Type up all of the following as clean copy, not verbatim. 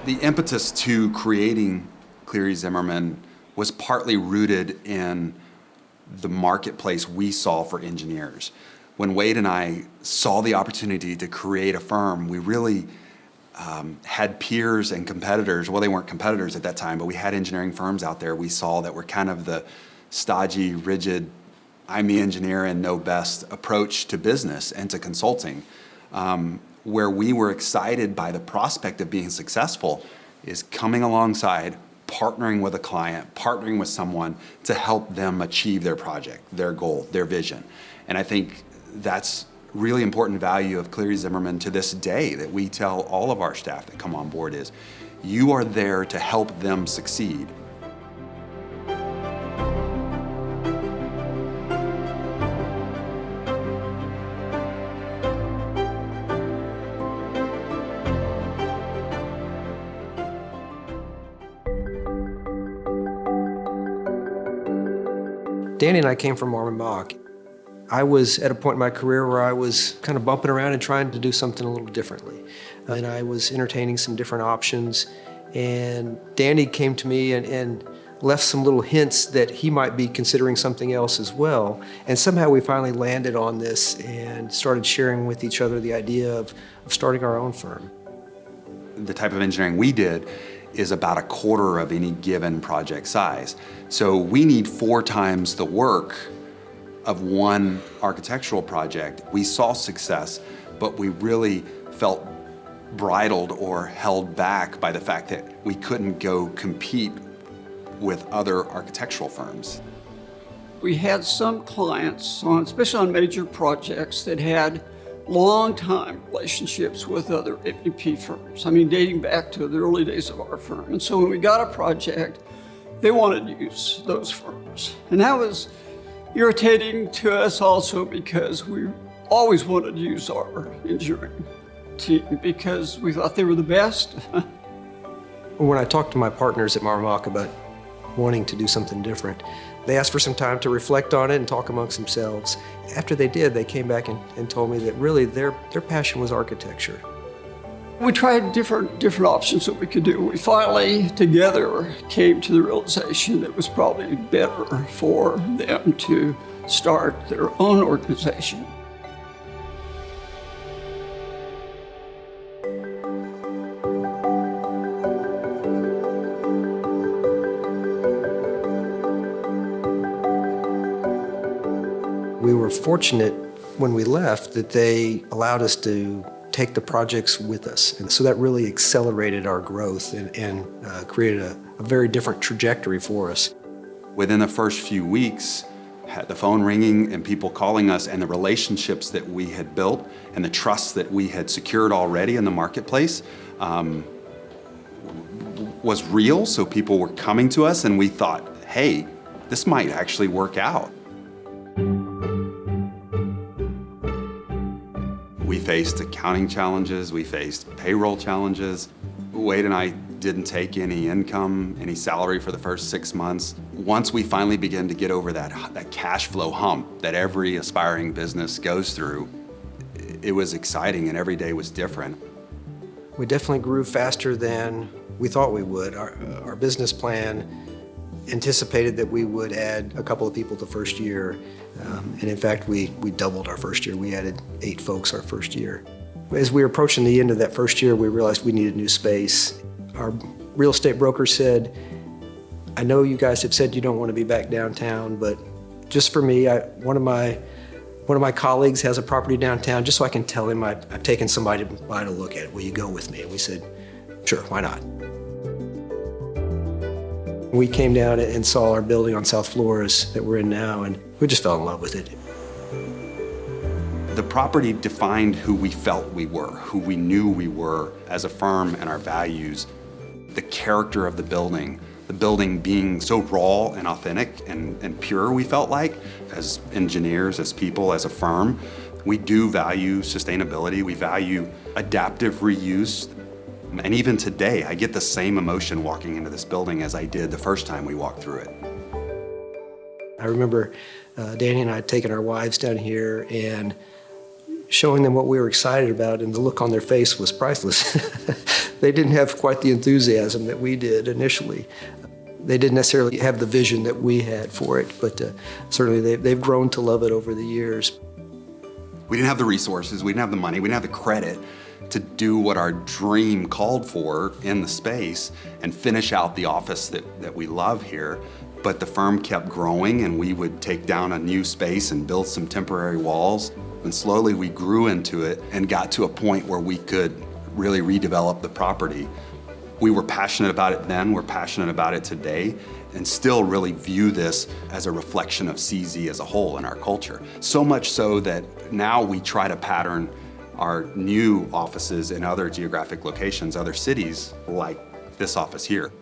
The impetus to creating Cleary Zimmermann was partly rooted in the marketplace we saw for engineers. When Wade and I saw the opportunity to create a firm, we really had peers and competitors. Well, they weren't competitors at that time, but we had engineering firms out there we saw that were kind of the stodgy, rigid, I'm the engineer and know best approach to business and to consulting. Where we were excited by the prospect of being successful is coming alongside, partnering with a client, partnering with someone to help them achieve their project, their goal, their vision. And I think that's really important value of Cleary Zimmermann to this day that we tell all of our staff that come on board is, you are there to help them succeed. Danny and I came from Marmon Mock. I was at a point in my career where I was kind of bumping around and trying to do something a little differently. And I was entertaining some different options. And Danny came to me and left some little hints that he might be considering something else as well. And somehow we finally landed on this and started sharing with each other the idea of starting our own firm. The type of engineering we did is about a quarter of any given project size. So we need 4 times the work of one architectural project. We saw success, but we really felt bridled or held back by the fact that we couldn't go compete with other architectural firms. We had some clients, especially on major projects, that had long-time relationships with other MEP firms. I mean, dating back to the early days of our firm. And so when we got a project, they wanted to use those firms. And that was irritating to us also because we always wanted to use our engineering team because we thought they were the best. When I talked to my partners at Marmon Mock about wanting to do something different, they asked for some time to reflect on it and talk amongst themselves. After they did, they came back and told me that really their passion was architecture. We tried different options that we could do. We finally, together, came to the realization that it was probably better for them to start their own organization. We were fortunate when we left that they allowed us to take the projects with us. And so that really accelerated our growth and created a very different trajectory for us. Within the first few weeks, had the phone ringing and people calling us, and the relationships that we had built and the trust that we had secured already in the marketplace was real. So people were coming to us and we thought, hey, this might actually work out. We faced accounting challenges, we faced payroll challenges. Wade and I didn't take any income, any salary for the first 6 months. Once we finally began to get over that cash flow hump that every aspiring business goes through, it was exciting and every day was different. We definitely grew faster than we thought we would. Our business plan anticipated that we would add a couple of people the first year. And in fact, we doubled our first year. We added 8 folks our first year. As we were approaching the end of that first year, we realized we needed new space. Our real estate broker said, I know you guys have said you don't want to be back downtown, but just for me, one of my colleagues has a property downtown, just so I can tell him I've taken somebody by to look at it. Will you go with me? And we said, sure, why not? We came down and saw our building on South Flores that we're in now, and we just fell in love with it. The property defined who we felt we were, who we knew we were as a firm and our values. The character of the building being so raw and authentic and pure, we felt like, as engineers, as people, as a firm. We do value sustainability, we value adaptive reuse. And even today, I get the same emotion walking into this building as I did the first time we walked through it. I remember Danny and I taking our wives down here and showing them what we were excited about, and the look on their face was priceless. They didn't have quite the enthusiasm that we did initially. They didn't necessarily have the vision that we had for it, but certainly they've grown to love it over the years. We didn't have the resources, we didn't have the money, we didn't have the credit to do what our dream called for in the space and finish out the office that we love here. But the firm kept growing, and we would take down a new space and build some temporary walls. And slowly we grew into it and got to a point where we could really redevelop the property. We were passionate about it then, we're passionate about it today, and still really view this as a reflection of CZ as a whole in our culture. So much so that now we try to pattern our new offices in other geographic locations, other cities, like this office here.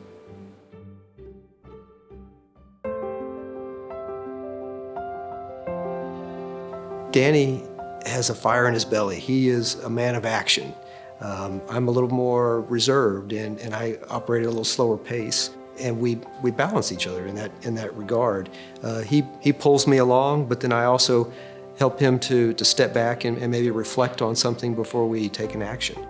Danny has a fire in his belly. He is a man of action. I'm a little more reserved, and I operate at a little slower pace. And we balance each other in that regard. He pulls me along, but then I also help him to step back and maybe reflect on something before we take an action.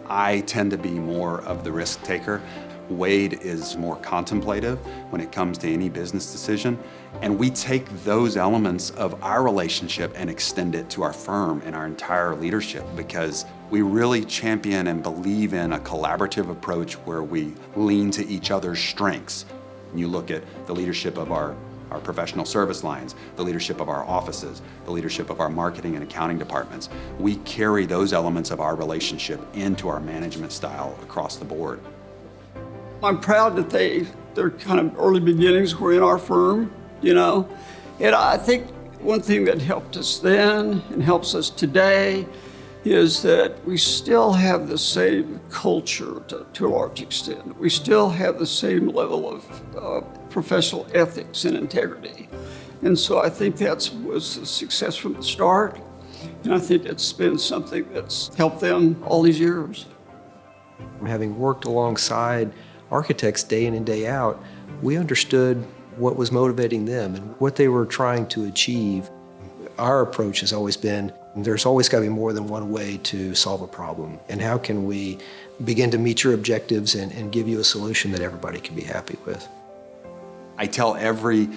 I tend to be more of the risk taker. Wade is more contemplative when it comes to any business decision, and we take those elements of our relationship and extend it to our firm and our entire leadership, because we really champion and believe in a collaborative approach where we lean to each other's strengths. You look at the leadership of our professional service lines, the leadership of our offices, the leadership of our marketing and accounting departments. We carry those elements of our relationship into our management style across the board. I'm proud that their kind of early beginnings were in our firm, you know. And I think one thing that helped us then and helps us today is that we still have the same culture to a large extent. We still have the same level of professional ethics and integrity. And so I think that was a success from the start. And I think it's been something that's helped them all these years. Having worked alongside architects day in and day out, we understood what was motivating them and what they were trying to achieve. Our approach has always been, there's always got to be more than one way to solve a problem. And how can we begin to meet your objectives and give you a solution that everybody can be happy with? I tell every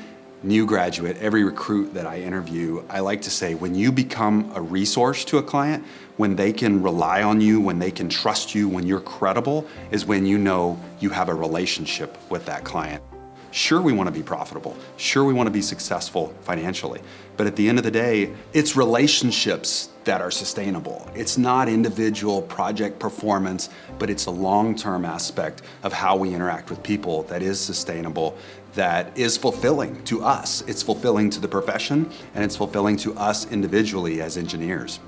new graduate, every recruit that I interview, I like to say, when you become a resource to a client, when they can rely on you, when they can trust you, when you're credible, is when you know you have a relationship with that client. Sure, we want to be profitable. Sure, we want to be successful financially. But at the end of the day, it's relationships that are sustainable. It's not individual project performance, but it's the long-term aspect of how we interact with people that is sustainable, that is fulfilling to us. It's fulfilling to the profession, and it's fulfilling to us individually as engineers.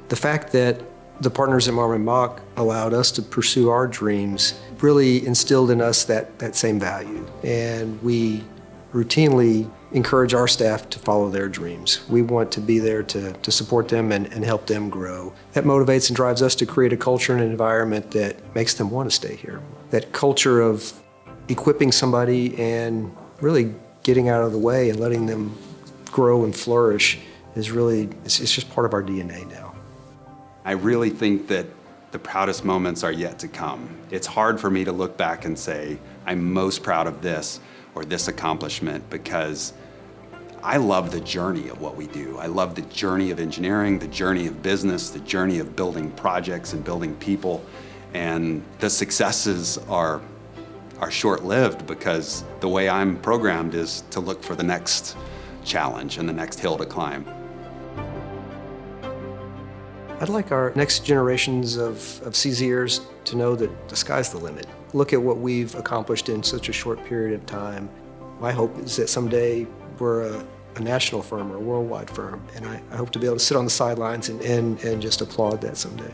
The fact that the partners at Zimmermann Mock allowed us to pursue our dreams really instilled in us that same value. And we routinely encourage our staff to follow their dreams. We want to be there to support them and help them grow. That motivates and drives us to create a culture and an environment that makes them want to stay here. That culture of equipping somebody and really getting out of the way and letting them grow and flourish is really, it's just part of our DNA now. I really think that the proudest moments are yet to come. It's hard for me to look back and say, I'm most proud of this or this accomplishment, because I love the journey of what we do. I love the journey of engineering, the journey of business, the journey of building projects and building people. And the successes are short-lived, because the way I'm programmed is to look for the next challenge and the next hill to climb. I'd like our next generations of CZers to know that the sky's the limit. Look at what we've accomplished in such a short period of time. My hope is that someday we're a national firm or a worldwide firm, and I hope to be able to sit on the sidelines and just applaud that someday.